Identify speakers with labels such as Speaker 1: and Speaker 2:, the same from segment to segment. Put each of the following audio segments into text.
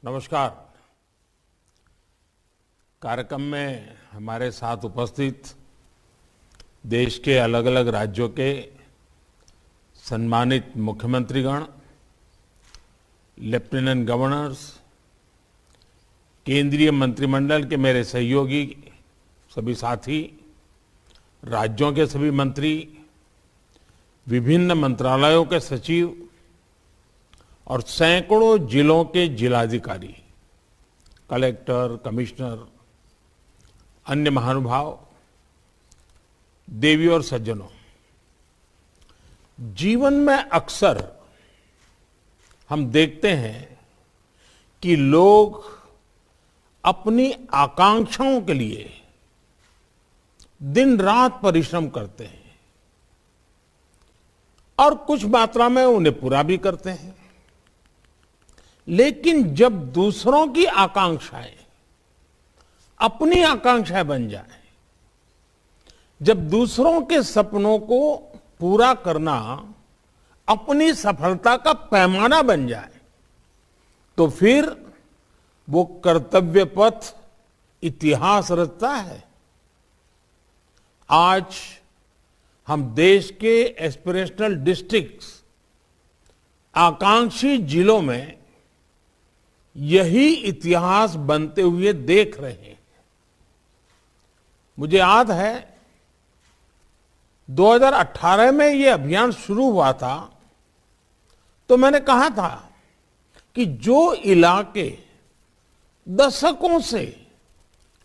Speaker 1: नमस्कार। कार्यक्रम में हमारे साथ उपस्थित देश के अलग अलग राज्यों के सम्मानित मुख्यमंत्रीगण, लेफ्टिनेंट गवर्नर्स, केंद्रीय मंत्रिमंडल के मेरे सहयोगी, सभी साथी, राज्यों के सभी मंत्री, विभिन्न मंत्रालयों के सचिव और सैकड़ों जिलों के जिलाधिकारी, कलेक्टर, कमिश्नर, अन्य महानुभाव, देवी और सज्जनों, जीवन में अक्सर हम देखते हैं कि लोग अपनी आकांक्षाओं के लिए दिन रात परिश्रम करते हैं और कुछ मात्रा में उन्हें पूरा भी करते हैं। लेकिन जब दूसरों की आकांक्षाएं अपनी आकांक्षाएं बन जाए, जब दूसरों के सपनों को पूरा करना अपनी सफलता का पैमाना बन जाए, तो फिर वो कर्तव्य पथ इतिहास रचता है। आज हम देश के एस्पिरेशनल डिस्ट्रिक्ट्स, आकांक्षी जिलों में यही इतिहास बनते हुए देख रहे हैं। मुझे याद है 2018 में ये अभियान शुरू हुआ था, तो मैंने कहा था कि जो इलाके दशकों से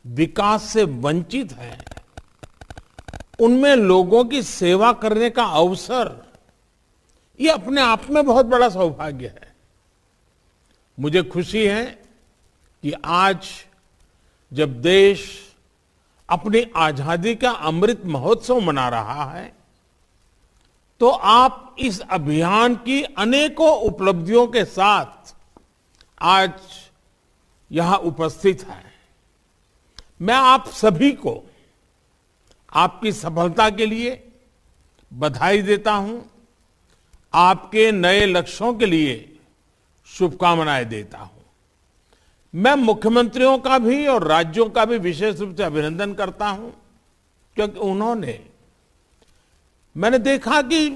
Speaker 1: विकास से वंचित हैं, उनमें लोगों की सेवा करने का अवसर, ये अपने आप में बहुत बड़ा सौभाग्य है। मुझे खुशी है कि आज जब देश अपनी आजादी का अमृत महोत्सव मना रहा है, तो आप इस अभियान की अनेकों उपलब्धियों के साथ आज यहां उपस्थित हैं। मैं आप सभी को आपकी सफलता के लिए बधाई देता हूं, आपके नए लक्ष्यों के लिए शुभकामनाएं देता हूं। मैं मुख्यमंत्रियों का भी और राज्यों का भी विशेष रूप से अभिनंदन करता हूं, क्योंकि उन्होंने, मैंने देखा कि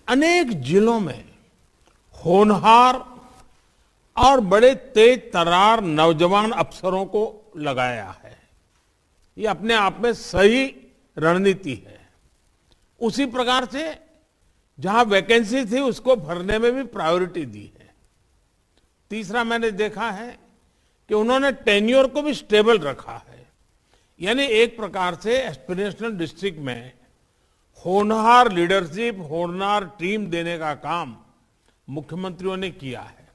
Speaker 1: अनेक जिलों में होनहार और बड़े तेज तर्रार नौजवान अफसरों को लगाया है। ये अपने आप में सही रणनीति है। उसी प्रकार से जहां वैकेंसी थी उसको भरने में भी प्रायोरिटी दी है। तीसरा, मैंने देखा है कि उन्होंने टेन्योर को भी स्टेबल रखा है। यानी एक प्रकार से एस्पिरेशनल डिस्ट्रिक्ट में होनहार लीडरशिप, होनहार टीम देने का काम मुख्यमंत्रियों ने किया है।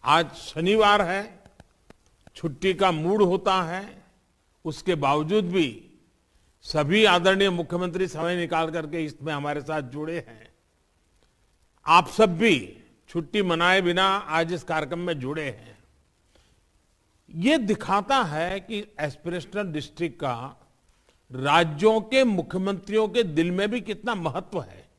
Speaker 1: आज शनिवार है, छुट्टी का मूड होता है, उसके बावजूद भी सभी आदरणीय मुख्यमंत्री समय निकाल करके इसमें हमारे साथ जुड़े हैं। आप सब भी छुट्टी मनाए बिना आज इस कार्यक्रम में जुड़े हैं। ये दिखाता है कि एस्पिरेशनल डिस्ट्रिक्ट का राज्यों के मुख्यमंत्रियों के दिल में भी कितना महत्व है।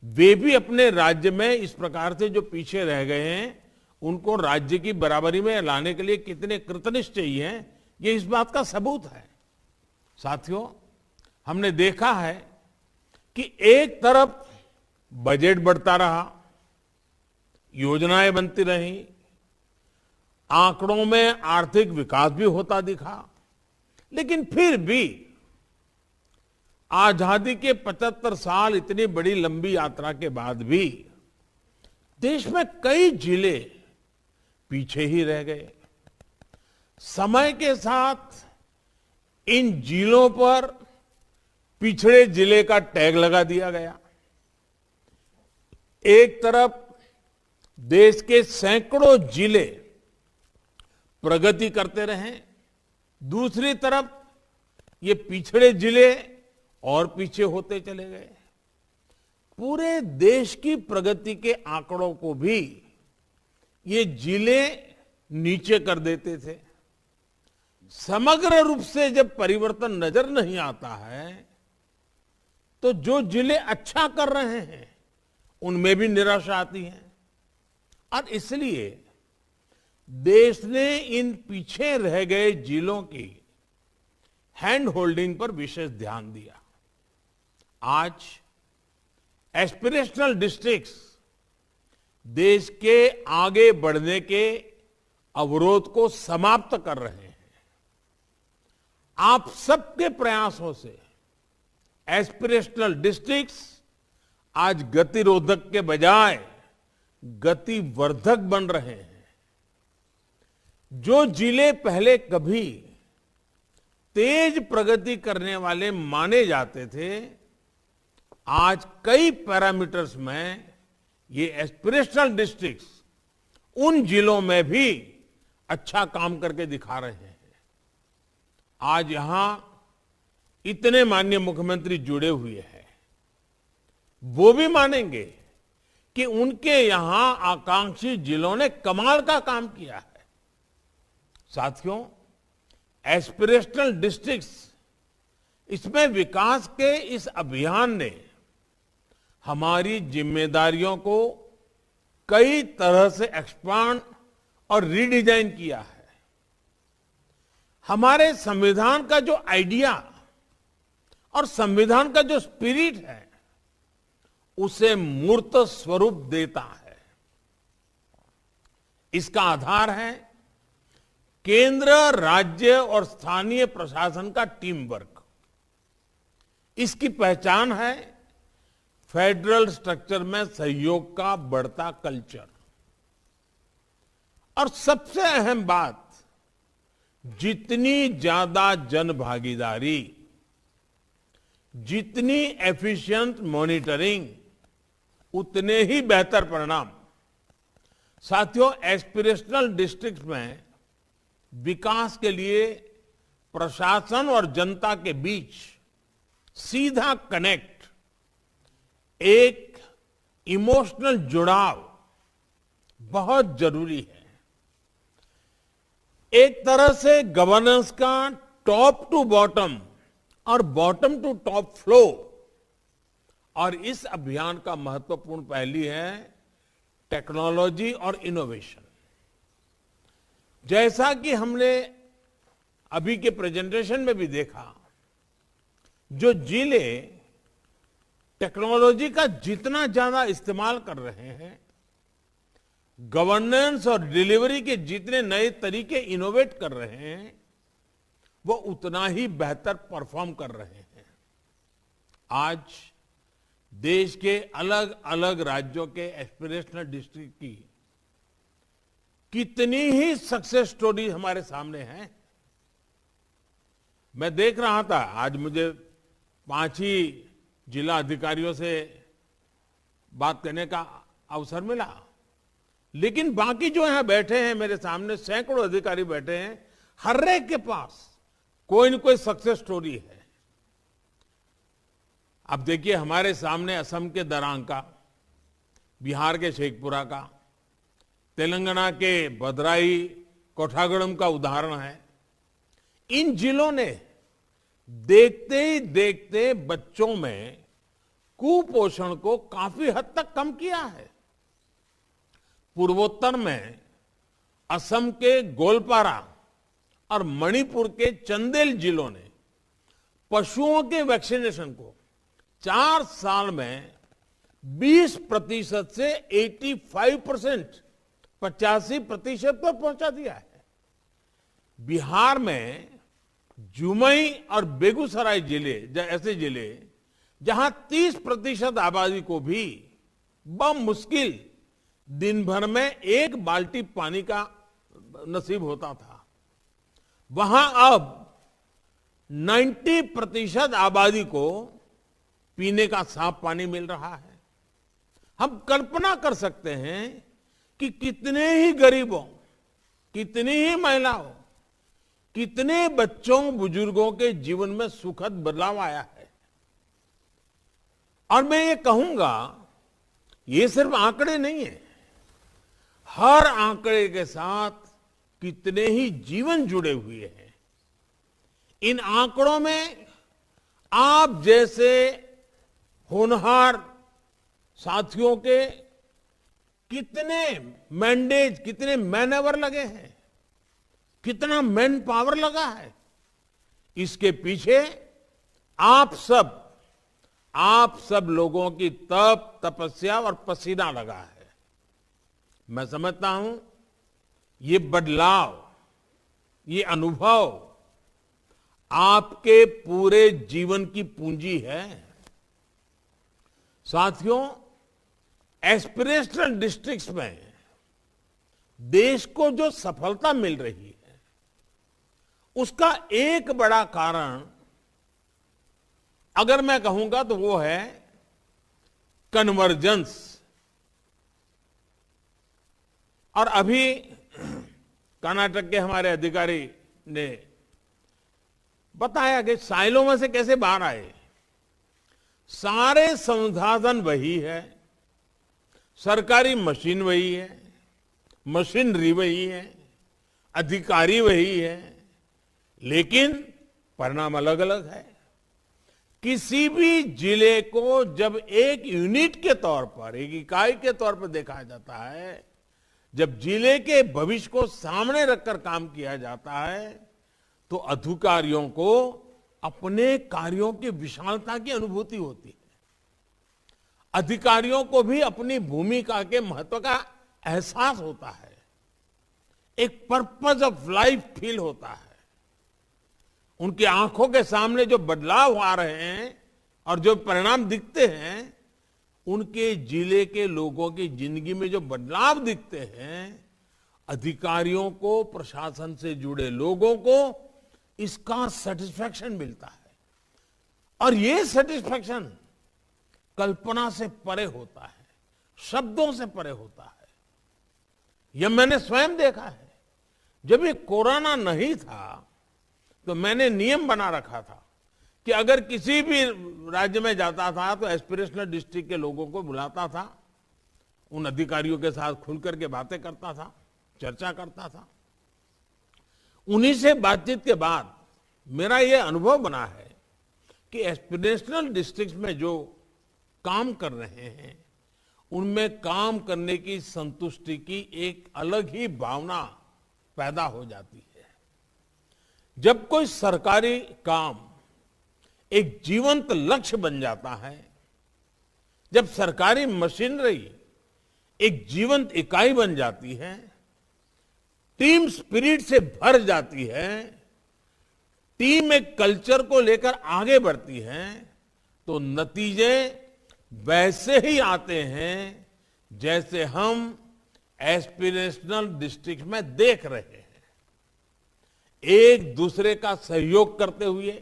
Speaker 1: वे भी अपने राज्य में इस प्रकार से जो पीछे रह गए हैं, उनको राज्य की बराबरी में लाने के लिए कितने कृतनिश्चयी हैं, ये इस बात का सबूत है। साथियों, हमने देखा है कि एक तरफ बजट बढ़ता रहा, योजनाएं बनती रहीं, आंकड़ों में आर्थिक विकास भी होता दिखा, लेकिन फिर भी आजादी के 75 साल, इतनी बड़ी लंबी यात्रा के बाद भी देश में कई जिले पीछे ही रह गए। समय के साथ इन जिलों पर पिछड़े जिले का टैग लगा दिया गया। एक तरफ देश के सैकड़ों जिले प्रगति करते रहे, दूसरी तरफ ये पिछड़े जिले और पीछे होते चले गए। पूरे देश की प्रगति के आंकड़ों को भी ये जिले नीचे कर देते थे। समग्र रूप से जब परिवर्तन नजर नहीं आता है, तो जो जिले अच्छा कर रहे हैं उनमें भी निराशा आती है। और इसलिए देश ने इन पीछे रह गए जिलों की हैंड होल्डिंग पर विशेष ध्यान दिया। आज एस्पिरेशनल डिस्ट्रिक्ट्स देश के आगे बढ़ने के अवरोध को समाप्त कर रहे हैं। आप सबके प्रयासों से एस्पिरेशनल डिस्ट्रिक्ट्स आज गतिरोधक के बजाय गतिवर्धक बन रहे हैं। जो जिले पहले कभी तेज प्रगति करने वाले माने जाते थे, आज कई पैरामीटर्स में ये एस्पिरेशनल डिस्ट्रिक्ट्स उन जिलों में भी अच्छा काम करके दिखा रहे हैं। आज यहां इतने माननीय मुख्यमंत्री जुड़े हुए हैं, वो भी मानेंगे कि उनके यहां आकांक्षी जिलों ने कमाल का काम किया है। साथियों, एस्पिरेशनल डिस्ट्रिक्ट्स, इसमें विकास के इस अभियान ने हमारी जिम्मेदारियों को कई तरह से एक्सपांड और रीडिजाइन किया है। हमारे संविधान का जो आइडिया और संविधान का जो स्पिरिट है, उसे मूर्त स्वरूप देता है। इसका आधार है केंद्र, राज्य और स्थानीय प्रशासन का टीम वर्क। इसकी पहचान है फेडरल स्ट्रक्चर में सहयोग का बढ़ता कल्चर। और सबसे अहम बात, जितनी ज्यादा जन भागीदारी, जितनी एफिशिएंट मॉनिटरिंग, उतने ही बेहतर परिणाम। साथियों, एस्पिरेशनल डिस्ट्रिक्ट में विकास के लिए प्रशासन और जनता के बीच सीधा कनेक्ट, एक इमोशनल जुड़ाव बहुत जरूरी है। एक तरह से गवर्नेंस का टॉप टू बॉटम और बॉटम टू टॉप फ्लो। और इस अभियान का महत्वपूर्ण पहलू है टेक्नोलॉजी और इनोवेशन। जैसा कि हमने अभी के प्रेजेंटेशन में भी देखा, जो जिले टेक्नोलॉजी का जितना ज्यादा इस्तेमाल कर रहे हैं, गवर्नेंस और डिलीवरी के जितने नए तरीके इनोवेट कर रहे हैं, वो उतना ही बेहतर परफॉर्म कर रहे हैं। आज देश के अलग अलग राज्यों के एस्पिरेशनल डिस्ट्रिक्ट की कितनी ही सक्सेस स्टोरी हमारे सामने है। मैं देख रहा था, आज मुझे 5 ही जिला अधिकारियों से बात करने का अवसर मिला, लेकिन बाकी जो यहां बैठे हैं मेरे सामने, सैकड़ों अधिकारी बैठे हैं, हर एक के पास कोई न कोई सक्सेस स्टोरी है। अब देखिए, हमारे सामने असम के दरांग का, बिहार के शेखपुरा का, तेलंगाना के भद्राई कोठागुड़म का उदाहरण है। इन जिलों ने देखते ही देखते बच्चों में कुपोषण को काफी हद तक कम किया है। पूर्वोत्तर में असम के गोलपारा और मणिपुर के चंदेल जिलों ने पशुओं के वैक्सीनेशन को 4 साल में 20% से 85%, 85% पर पहुंचा दिया है। बिहार में जुमई और बेगूसराय जिले ऐसे जिले जहां 30% आबादी को भी बमुश्किल दिन भर में 1 बाल्टी पानी का नसीब होता था, वहां अब 90% आबादी को पीने का साफ पानी मिल रहा है। हम कल्पना कर सकते हैं कि कितने ही गरीबों, कितनी ही महिलाओं, कितने बच्चों, बुजुर्गों के जीवन में सुखद बदलाव आया है। और मैं ये कहूंगा, ये सिर्फ आंकड़े नहीं है, हर आंकड़े के साथ कितने ही जीवन जुड़े हुए हैं। इन आंकड़ों में आप जैसे होनहार साथियों के कितने मैंडेज, कितने मैनएवर लगे हैं, कितना मैन पावर लगा है, इसके पीछे आप सब लोगों की तपस्या और पसीना लगा है। मैं समझता हूं ये बदलाव, ये अनुभव आपके पूरे जीवन की पूंजी है। साथियों, एस्पिरेशनल डिस्ट्रिक्ट्स में देश को जो सफलता मिल रही है, उसका एक बड़ा कारण अगर मैं कहूंगा तो वो है कन्वर्जेंस। और अभी कर्नाटक के हमारे अधिकारी ने बताया कि साइलों में से कैसे बाहर आए। सारे संसाधन वही है, सरकारी मशीन वही है, मशीनरी वही है, अधिकारी वही है, लेकिन परिणाम अलग अलग है। किसी भी जिले को जब एक यूनिट के तौर पर, एक इकाई के तौर पर देखा जाता है, जब जिले के भविष्य को सामने रखकर काम किया जाता है, तो अधिकारियों को अपने कार्यों की विशालता की अनुभूति होती है। अधिकारियों को भी अपनी भूमिका के महत्व का एहसास होता है, एक पर्पस ऑफ लाइफ फील होता है। उनकी आंखों के सामने जो बदलाव आ रहे हैं और जो परिणाम दिखते हैं, उनके जिले के लोगों की जिंदगी में जो बदलाव दिखते हैं, अधिकारियों को, प्रशासन से जुड़े लोगों को इसका सेटिस्फैक्शन मिलता है। और ये सेटिस्फैक्शन कल्पना से परे होता है, शब्दों से परे होता है। यह मैंने स्वयं देखा है। जब ये कोरोना नहीं था तो मैंने नियम बना रखा था कि अगर किसी भी राज्य में जाता था तो एस्पिरेशनल डिस्ट्रिक्ट के लोगों को बुलाता था, उन अधिकारियों के साथ खुलकर के बातें करता था, चर्चा करता था। उन्हीं से बातचीत के बाद मेरा यह अनुभव बना है कि एस्पिरेशनल डिस्ट्रिक्ट में जो काम कर रहे हैं, उनमें काम करने की संतुष्टि की एक अलग ही भावना पैदा हो जाती है। जब कोई सरकारी काम एक जीवंत लक्ष्य बन जाता है, जब सरकारी मशीनरी एक जीवंत इकाई बन जाती है, टीम स्पिरिट से भर जाती है, टीम एक कल्चर को लेकर आगे बढ़ती है, तो नतीजे वैसे ही आते हैं जैसे हम एस्पिरेशनल डिस्ट्रिक्ट में देख रहे हैं। एक दूसरे का सहयोग करते हुए,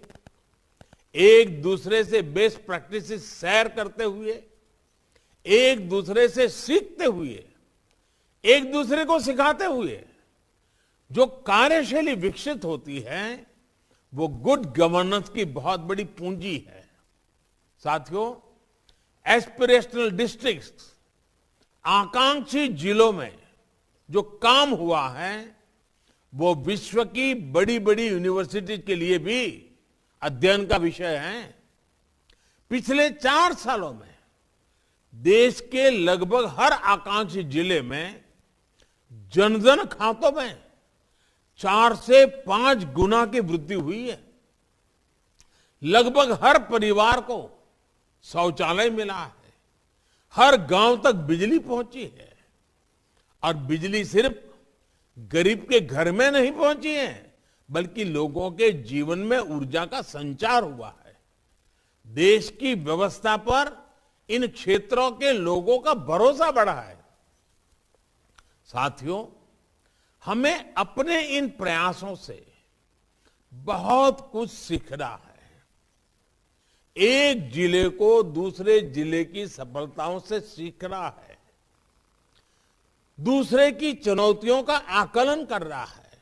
Speaker 1: एक दूसरे से बेस्ट प्रैक्टिसेस शेयर करते हुए, एक दूसरे से सीखते हुए, एक दूसरे को सिखाते हुए जो कार्यशैली विकसित होती है, वो गुड गवर्नेंस की बहुत बड़ी पूंजी है। साथियों, एस्पिरेशनल डिस्ट्रिक्ट्स, आकांक्षी जिलों में जो काम हुआ है, वो विश्व की बड़ी बड़ी यूनिवर्सिटी के लिए भी अध्ययन का विषय है। पिछले 4 सालों में देश के लगभग हर आकांक्षी जिले में जनधन खातों में 4 से 5 गुना की वृद्धि हुई है। लगभग हर परिवार को शौचालय मिला है, हर गांव तक बिजली पहुंची है। और बिजली सिर्फ गरीब के घर में नहीं पहुंची है, बल्कि लोगों के जीवन में ऊर्जा का संचार हुआ है। देश की व्यवस्था पर इन क्षेत्रों के लोगों का भरोसा बढ़ा है। साथियों, हमें अपने इन प्रयासों से बहुत कुछ सीखना है। एक जिले को दूसरे जिले की सफलताओं से सीखना है, दूसरे की चुनौतियों का आकलन कर रहा है।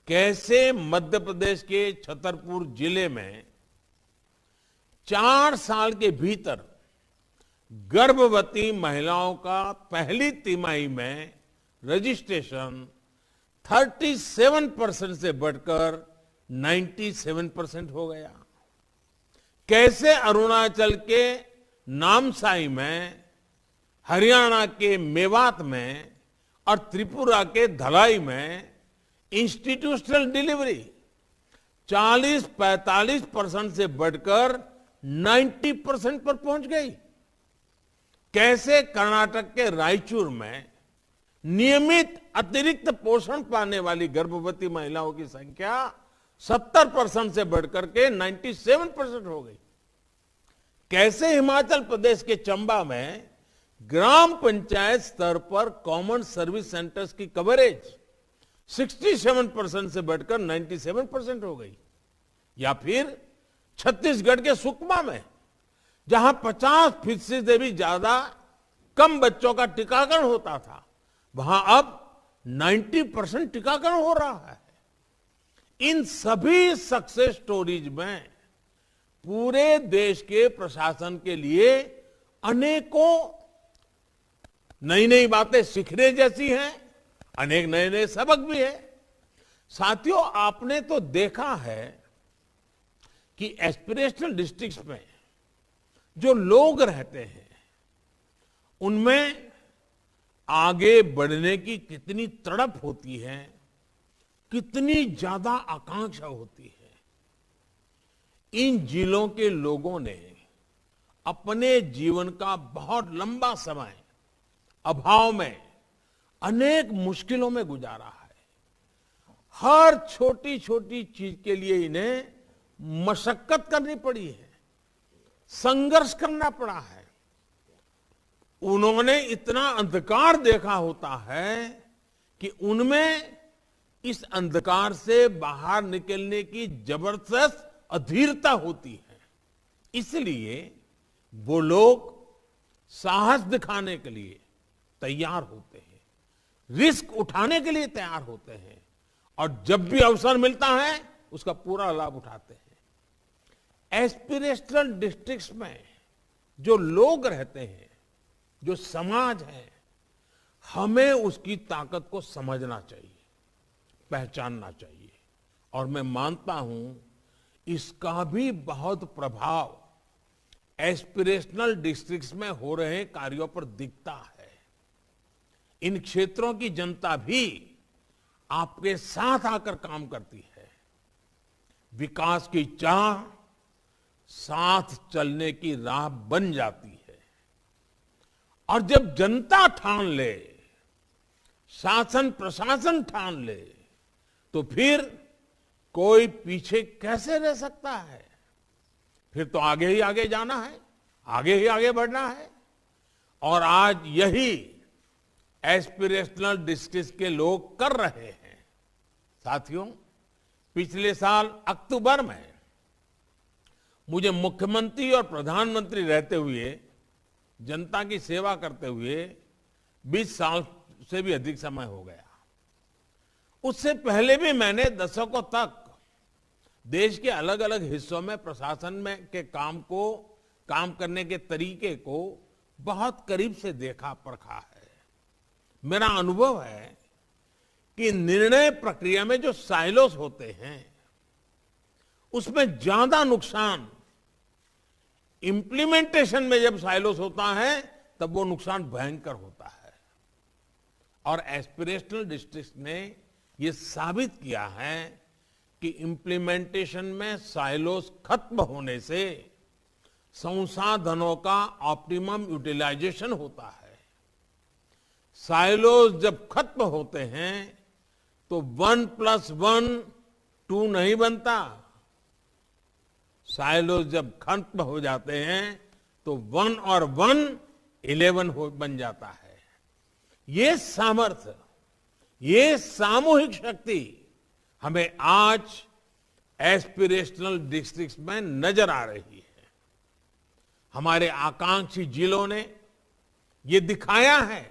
Speaker 1: कैसे मध्य प्रदेश के छतरपुर जिले में 4 साल के भीतर गर्भवती महिलाओं का पहली तिमाही में रजिस्ट्रेशन 37% से बढ़कर 97% हो गया। कैसे अरुणाचल के नामसाई में हरियाणा के मेवात में और त्रिपुरा के धलाई में इंस्टीट्यूशनल डिलीवरी 40-45% से बढ़कर 90% पर पहुंच गई। कैसे कर्नाटक के रायचूर में नियमित अतिरिक्त पोषण पाने वाली गर्भवती महिलाओं की संख्या 70% से बढ़कर के 97% हो गई। कैसे हिमाचल प्रदेश के चंबा में ग्राम पंचायत स्तर पर कॉमन सर्विस सेंटर्स की कवरेज 67% से बढ़कर 97% हो गई। या फिर छत्तीसगढ़ के सुकमा में जहां 50% से भी ज्यादा कम बच्चों का टीकाकरण होता था, वहां अब 90% टीकाकरण हो रहा है। इन सभी सक्सेस स्टोरीज में पूरे देश के प्रशासन के लिए अनेकों नई नई बातें सीखने जैसी हैं, अनेक नए नए सबक भी है। साथियों, आपने तो देखा है कि एस्पिरेशनल डिस्ट्रिक्ट्स में जो लोग रहते हैं उनमें आगे बढ़ने की कितनी तड़प होती है, कितनी ज्यादा आकांक्षा होती है। इन जिलों के लोगों ने अपने जीवन का बहुत लंबा समय अभाव में अनेक मुश्किलों में गुजारा है। हर छोटी छोटी चीज के लिए इन्हें मशक्कत करनी पड़ी है, संघर्ष करना पड़ा है। उन्होंने इतना अंधकार देखा होता है कि उनमें इस अंधकार से बाहर निकलने की जबरदस्त अधीरता होती है। इसलिए वो लोग साहस दिखाने के लिए तैयार होते हैं, रिस्क उठाने के लिए तैयार होते हैं और जब भी अवसर मिलता है उसका पूरा लाभ उठाते हैं। एस्पिरेशनल डिस्ट्रिक्ट्स में जो लोग रहते हैं, जो समाज है, हमें उसकी ताकत को समझना चाहिए, पहचानना चाहिए। और मैं मानता हूं इसका भी बहुत प्रभाव एस्पिरेशनल डिस्ट्रिक्ट्स में हो रहे कार्यों पर दिखता है। इन क्षेत्रों की जनता भी आपके साथ आकर काम करती है। विकास की चाह साथ चलने की राह बन जाती है। और जब जनता ठान ले, शासन प्रशासन ठान ले, तो फिर कोई पीछे कैसे रह सकता है? फिर तो आगे ही आगे जाना है, आगे ही आगे बढ़ना है। और आज यही एस्पिरेशनल डिस्ट्रिक्ट के लोग कर रहे हैं। साथियों, पिछले साल अक्टूबर में मुझे मुख्यमंत्री और प्रधानमंत्री रहते हुए, जनता की सेवा करते हुए 20 साल से भी अधिक समय हो गया। उससे पहले भी मैंने दशकों तक देश के अलग अलग हिस्सों में प्रशासन में के काम करने के तरीके को बहुत करीब से देखा परखा है। मेरा अनुभव है कि निर्णय प्रक्रिया में जो साइलोस होते हैं उसमें ज्यादा नुकसान इंप्लीमेंटेशन में जब साइलोस होता है तब वो नुकसान भयंकर होता है। और एस्पिरेशनल डिस्ट्रिक्ट ने ये साबित किया है कि इंप्लीमेंटेशन में साइलोस खत्म होने से संसाधनों का ऑप्टिमम यूटिलाइजेशन होता है। साइलोस जब खत्म होते हैं तो 1+1 2 नहीं बनता। साइलोस जब खत्म हो जाते हैं तो 1 और 1 11 बन जाता है। ये सामर्थ्य, ये सामूहिक शक्ति हमें आज एस्पिरेशनल डिस्ट्रिक्ट्स में नजर आ रही है। हमारे आकांक्षी जिलों ने ये दिखाया है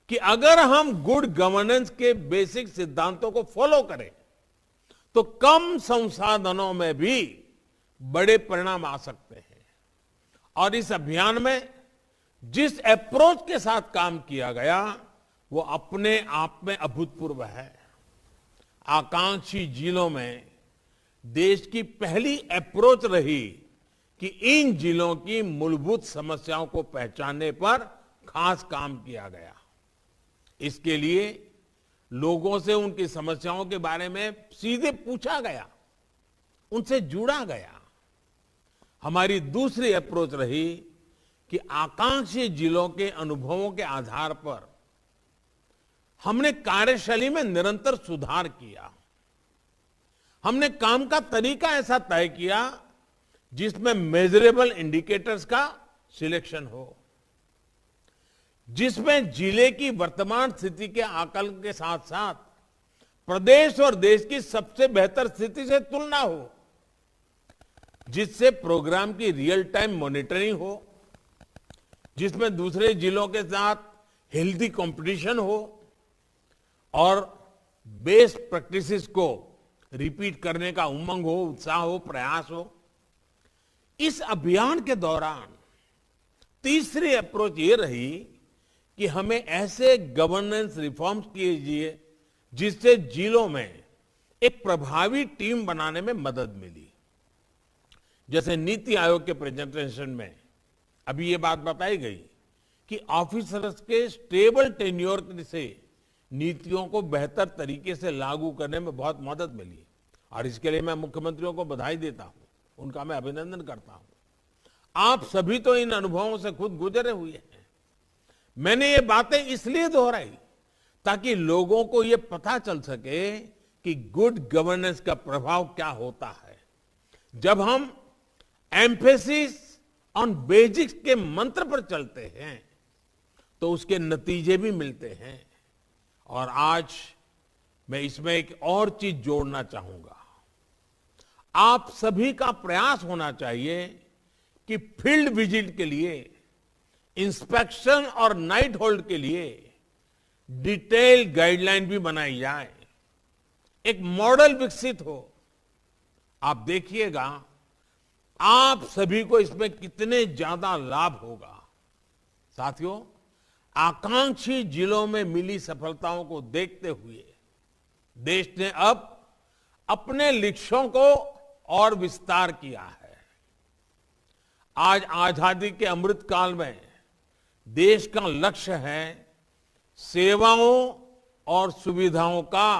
Speaker 1: कि अगर हम गुड गवर्नेंस के बेसिक सिद्धांतों को फॉलो करें तो कम संसाधनों में भी बड़े परिणाम आ सकते हैं। और इस अभियान में जिस अप्रोच के साथ काम किया गया वो अपने आप में अभूतपूर्व है। आकांक्षी जिलों में देश की पहली अप्रोच रही कि इन जिलों की मूलभूत समस्याओं को पहचानने पर खास काम किया गया। इसके लिए लोगों से उनकी समस्याओं के बारे में सीधे पूछा गया, उनसे जुड़ा गया। हमारी दूसरी अप्रोच रही कि आकांक्षी जिलों के अनुभवों के आधार पर हमने कार्यशैली में निरंतर सुधार किया। हमने काम का तरीका ऐसा तय किया जिसमें मेजरेबल इंडिकेटर्स का सिलेक्शन हो, जिसमें जिले की वर्तमान स्थिति के आकलन के साथ साथ प्रदेश और देश की सबसे बेहतर स्थिति से तुलना हो, जिससे प्रोग्राम की रियल टाइम मॉनिटरिंग हो, जिसमें दूसरे जिलों के साथ हेल्दी कंपटीशन हो और बेस्ट प्रैक्टिसेस को रिपीट करने का उमंग हो, उत्साह हो, प्रयास हो। इस अभियान के दौरान तीसरी अप्रोच ये रही कि हमें ऐसे गवर्नेंस रिफॉर्म्स कीजिए जिससे जिलों में एक प्रभावी टीम बनाने में मदद मिली। जैसे नीति आयोग के प्रेजेंटेशन में अभी ये बात बताई गई कि ऑफिसर्स के स्टेबल टेन्योर से नीतियों को बेहतर तरीके से लागू करने में बहुत मदद मिली, और इसके लिए मैं मुख्यमंत्रियों को बधाई देता हूं, उनका मैं अभिनंदन करता हूं। आप सभी तो इन अनुभवों से खुद गुजरे हुए हैं। मैंने ये बातें इसलिए दोहराई ताकि लोगों को ये पता चल सके कि गुड गवर्नेंस का प्रभाव क्या होता है। जब हम एम्फेसिस ऑन बेसिक्स के मंत्र पर चलते हैं तो उसके नतीजे भी मिलते हैं। और आज मैं इसमें एक और चीज जोड़ना चाहूंगा। आप सभी का प्रयास होना चाहिए कि फील्ड विजिट के लिए, इंस्पेक्शन और नाइट होल्ड के लिए डिटेल गाइडलाइन भी बनाई जाए, एक मॉडल विकसित हो। आप देखिएगा आप सभी को इसमें कितने ज्यादा लाभ होगा। साथियों, आकांक्षी जिलों में मिली सफलताओं को देखते हुए देश ने अब अपने लक्ष्यों को और विस्तार किया है। आज आजादी के अमृत काल में देश का लक्ष्य है सेवाओं और सुविधाओं का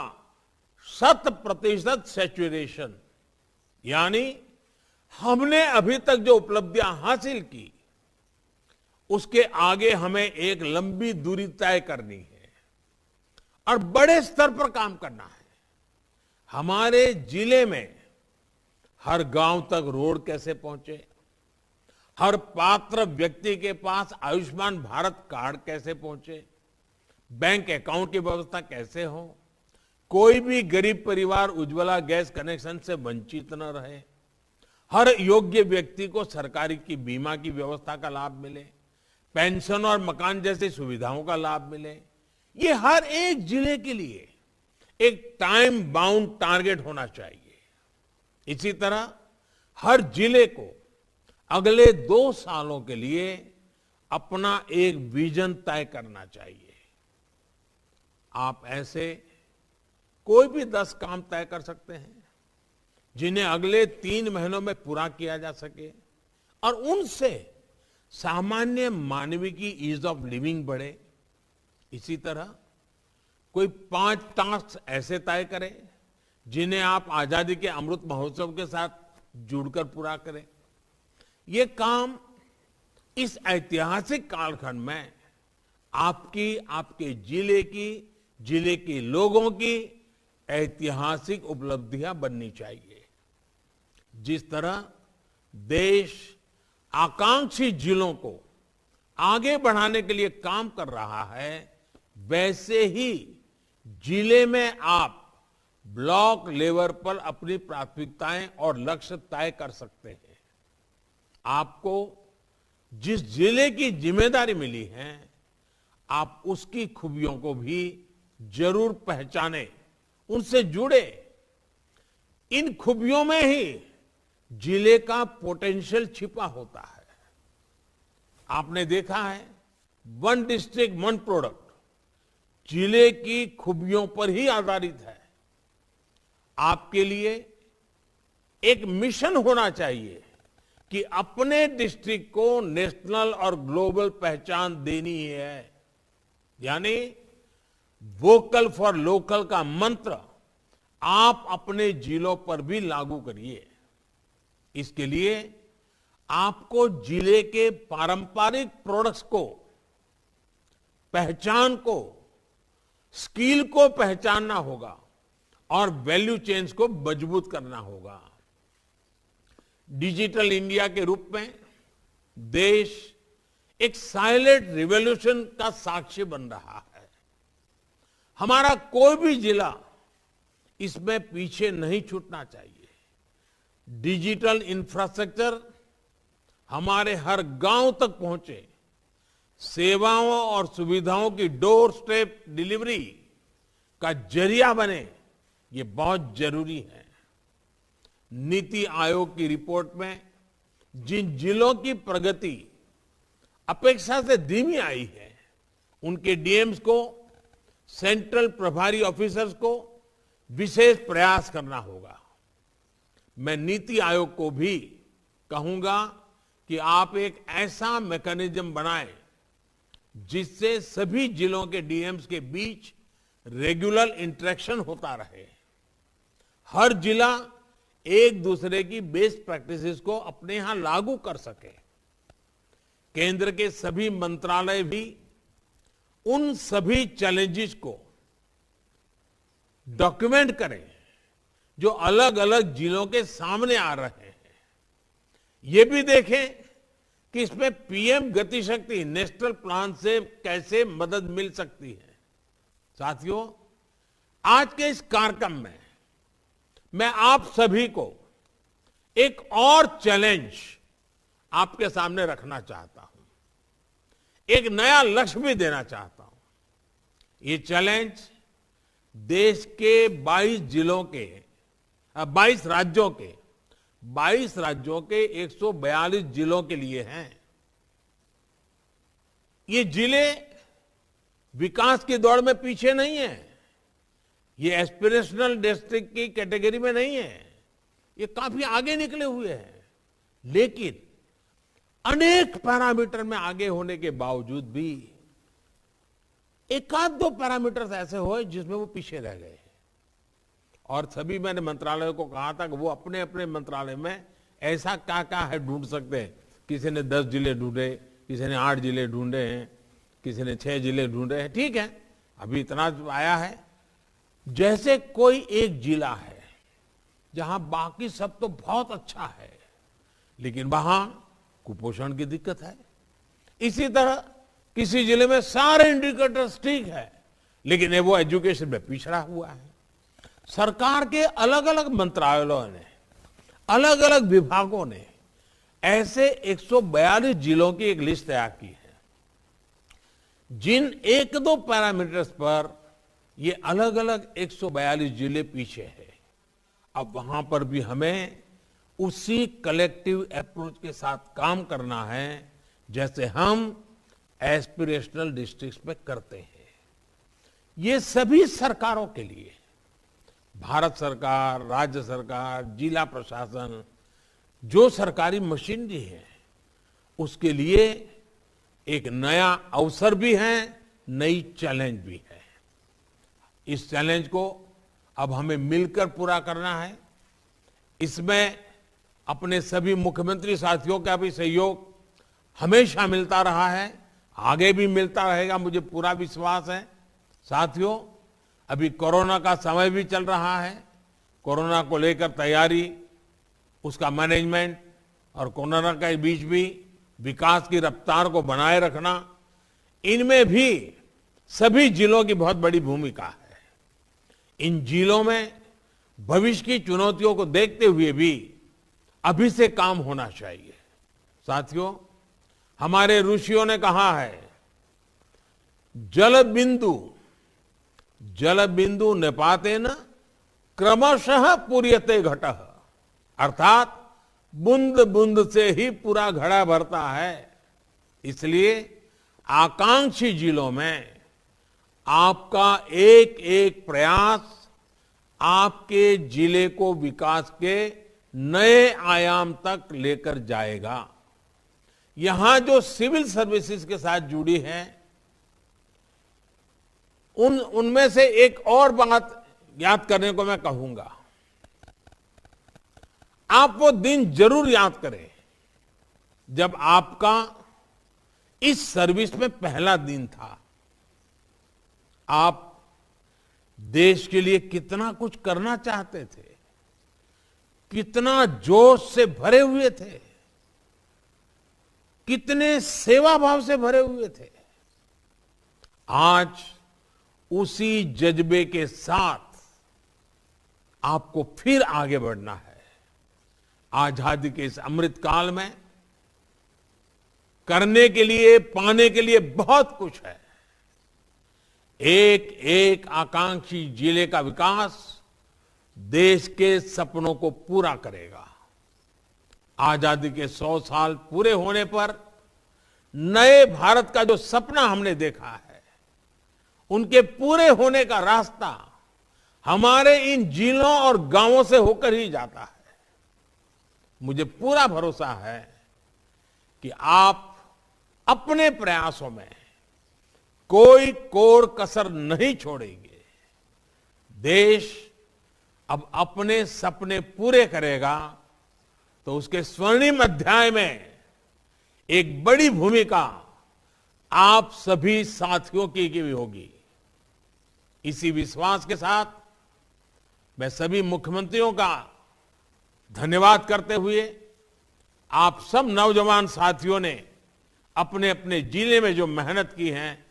Speaker 1: 100% सैचुरेशन, यानी हमने अभी तक जो उपलब्धियां हासिल की उसके आगे हमें एक लंबी दूरी तय करनी है और बड़े स्तर पर काम करना है। हमारे जिले में हर गांव तक रोड कैसे पहुंचे, हर पात्र व्यक्ति के पास आयुष्मान भारत कार्ड कैसे पहुंचे, बैंक अकाउंट की व्यवस्था कैसे हो, कोई भी गरीब परिवार उज्ज्वला गैस कनेक्शन से वंचित न रहे, हर योग्य व्यक्ति को सरकारी की बीमा की व्यवस्था का लाभ मिले, पेंशन और मकान जैसी सुविधाओं का लाभ मिले। ये हर एक जिले के लिए एक टाइम बाउंड टारगेट होना चाहिए। इसी तरह हर जिले को अगले 2 सालों के लिए अपना एक विजन तय करना चाहिए। आप ऐसे कोई भी 10 काम तय कर सकते हैं जिन्हें अगले 3 महीनों में पूरा किया जा सके और उनसे सामान्य मानवीय की ईज ऑफ लिविंग बढ़े। इसी तरह कोई 5 टास्क ऐसे तय करें जिन्हें आप आजादी के अमृत महोत्सव के साथ जुड़कर पूरा करें। ये काम इस ऐतिहासिक कालखंड में आपकी, आपके जिले के लोगों की ऐतिहासिक उपलब्धियां बननी चाहिए। जिस तरह देश आकांक्षी जिलों को आगे बढ़ाने के लिए काम कर रहा है, वैसे ही जिले में आप ब्लॉक लेवल पर अपनी प्राथमिकताएं और लक्ष्य तय कर सकते हैं। आपको जिस जिले की जिम्मेदारी मिली है, आप उसकी खूबियों को भी जरूर पहचाने, उनसे जुड़े। इन खूबियों में ही जिले का पोटेंशियल छिपा होता है। आपने देखा है, 1 डिस्ट्रिक्ट 1 प्रोडक्ट जिले की खूबियों पर ही आधारित है। आपके लिए एक मिशन होना चाहिए कि अपने डिस्ट्रिक्ट को नेशनल और ग्लोबल पहचान देनी है। यानी वोकल फॉर लोकल का मंत्र आप अपने जिलों पर भी लागू करिए। इसके लिए आपको जिले के पारंपरिक प्रोडक्ट्स को, पहचान को, स्किल को पहचानना होगा और वैल्यू चेन्स को मजबूत करना होगा। डिजिटल इंडिया के रूप में देश एक साइलेंट रिवॉल्यूशन का साक्षी बन रहा है। हमारा कोई भी जिला इसमें पीछे नहीं छूटना चाहिए। डिजिटल इंफ्रास्ट्रक्चर हमारे हर गांव तक पहुंचे, सेवाओं और सुविधाओं की डोर स्टेप डिलीवरी का जरिया बने, ये बहुत जरूरी है। नीति आयोग की रिपोर्ट में जिन जिलों की प्रगति अपेक्षा से धीमी आई है, उनके डीएम्स को, सेंट्रल प्रभारी ऑफिसर्स को विशेष प्रयास करना होगा। मैं नीति आयोग को भी कहूंगा कि आप एक ऐसा मैकेनिज्म बनाएं जिससे सभी जिलों के डीएम्स के बीच रेगुलर इंटरेक्शन होता रहे। हर जिला एक दूसरे की बेस्ट प्रैक्टिसेस को अपने यहां लागू कर सके। केंद्र के सभी मंत्रालय भी उन सभी चैलेंजेस को डॉक्यूमेंट करें जो अलग अलग जिलों के सामने आ रहे हैं। ये भी देखें कि इसमें पीएम गति शक्ति नेशनल प्लान से कैसे मदद मिल सकती है। साथियों, आज के इस कार्यक्रम में मैं आप सभी को एक और चैलेंज आपके सामने रखना चाहता हूं, एक नया लक्ष्य भी देना चाहता हूं। ये चैलेंज देश के 22 जिलों के 22 राज्यों के 142 जिलों के लिए हैं। ये जिले विकास की दौड़ में पीछे नहीं है, ये एस्पिरेशनल डिस्ट्रिक्ट की कैटेगरी में नहीं है, ये काफी आगे निकले हुए हैं। लेकिन अनेक पैरामीटर में आगे होने के बावजूद भी एक आध दो पैरामीटर्स ऐसे हुए जिसमें वो पीछे रह गए। और सभी मैंने मंत्रालयों को कहा था कि वो अपने अपने मंत्रालय में ऐसा क्या क्या है ढूंढ सकते हैं। किसी ने 10 जिले ढूंढे, किसी ने 8 जिले ढूंढे हैं, किसी ने 6 जिले ढूंढे हैं। ठीक है, अभी इतना आया है। जैसे कोई एक जिला है जहां बाकी सब तो बहुत अच्छा है, लेकिन वहां कुपोषण की दिक्कत है। इसी तरह किसी जिले में सारे इंडिकेटर्स ठीक है, लेकिन वो एजुकेशन में पिछड़ा हुआ है। सरकार के अलग अलग मंत्रालयों ने, अलग अलग विभागों ने ऐसे 142 जिलों की एक लिस्ट तैयार की है, जिन एक दो पैरामीटर्स पर ये अलग अलग 142 जिले पीछे है। अब वहां पर भी हमें उसी कलेक्टिव अप्रोच के साथ काम करना है जैसे हम एस्पिरेशनल डिस्ट्रिक्ट्स में करते हैं। ये सभी सरकारों के लिए, भारत सरकार, राज्य सरकार, जिला प्रशासन, जो सरकारी मशीनरी है, उसके लिए एक नया अवसर भी है, नई चैलेंज भी है। इस चैलेंज को अब हमें मिलकर पूरा करना है। इसमें अपने सभी मुख्यमंत्री साथियों का भी सहयोग हमेशा मिलता रहा है, आगे भी मिलता रहेगा, मुझे पूरा विश्वास है। साथियों, अभी कोरोना का समय भी चल रहा है। कोरोना को लेकर तैयारी, उसका मैनेजमेंट और कोरोना के बीच भी विकास की रफ्तार को बनाए रखना, इनमें भी सभी जिलों की बहुत बड़ी भूमिका है। इन जिलों में भविष्य की चुनौतियों को देखते हुए भी अभी से काम होना चाहिए। साथियों, हमारे ऋषियों ने कहा है, जल बिंदु निपातेन क्रमशः पूर्यते घटः, अर्थात बूंद बूंद से ही पूरा घड़ा भरता है। इसलिए आकांक्षी जिलों में आपका एक एक प्रयास आपके जिले को विकास के नए आयाम तक लेकर जाएगा। यहां जो सिविल सर्विसेज के साथ जुड़ी है, उनमें से एक और बात याद करने को मैं कहूंगा। आप वो दिन जरूर याद करें जब आपका इस सर्विस में पहला दिन था। आप देश के लिए कितना कुछ करना चाहते थे, कितना जोश से भरे हुए थे, कितने सेवा भाव से भरे हुए थे। आज उसी जज्बे के साथ आपको फिर आगे बढ़ना है। आजादी के इस अमृत काल में करने के लिए, पाने के लिए बहुत कुछ है। एक एक आकांक्षी जिले का विकास देश के सपनों को पूरा करेगा। आजादी के 100 साल पूरे होने पर नए भारत का जो सपना हमने देखा है, उनके पूरे होने का रास्ता हमारे इन जिलों और गांवों से होकर ही जाता है। मुझे पूरा भरोसा है कि आप अपने प्रयासों में कोई कोर कसर नहीं छोड़ेंगे। देश अब अपने सपने पूरे करेगा तो उसके स्वर्णिम अध्याय में एक बड़ी भूमिका आप सभी साथियों की भी होगी। इसी विश्वास के साथ मैं सभी मुख्यमंत्रियों का धन्यवाद करते हुए, आप सब नौजवान साथियों ने अपने अपने जिले में जो मेहनत की है,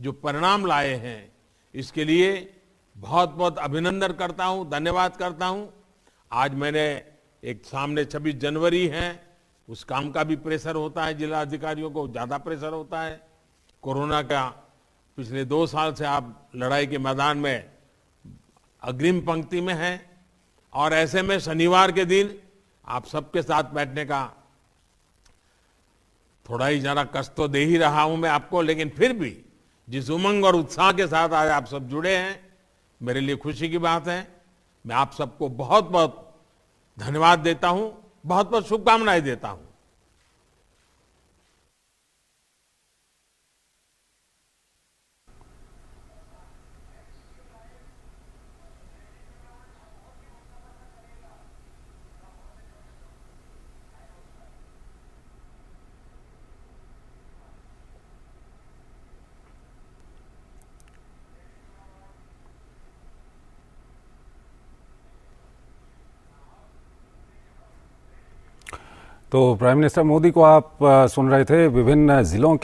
Speaker 1: जो परिणाम लाए हैं, इसके लिए बहुत बहुत अभिनंदन करता हूं, धन्यवाद करता हूं। आज मैंने एक सामने 26 जनवरी है, उस काम का भी प्रेशर होता है, जिला अधिकारियों को ज्यादा प्रेशर होता है। कोरोना का पिछले 2 साल से आप लड़ाई के मैदान में अग्रिम पंक्ति में हैं, और ऐसे में शनिवार के दिन आप सबके साथ बैठने का थोड़ा ही जरा कष्ट तो दे ही रहा हूं मैं आपको, लेकिन फिर भी जिस उमंग और उत्साह के साथ आज आप सब जुड़े हैं, मेरे लिए खुशी की बात है। मैं आप सबको बहुत बहुत धन्यवाद देता हूं, बहुत बहुत शुभकामनाएं देता हूं।
Speaker 2: तो प्राइम मिनिस्टर मोदी को आप सुन रहे थे। विभिन्न जिलों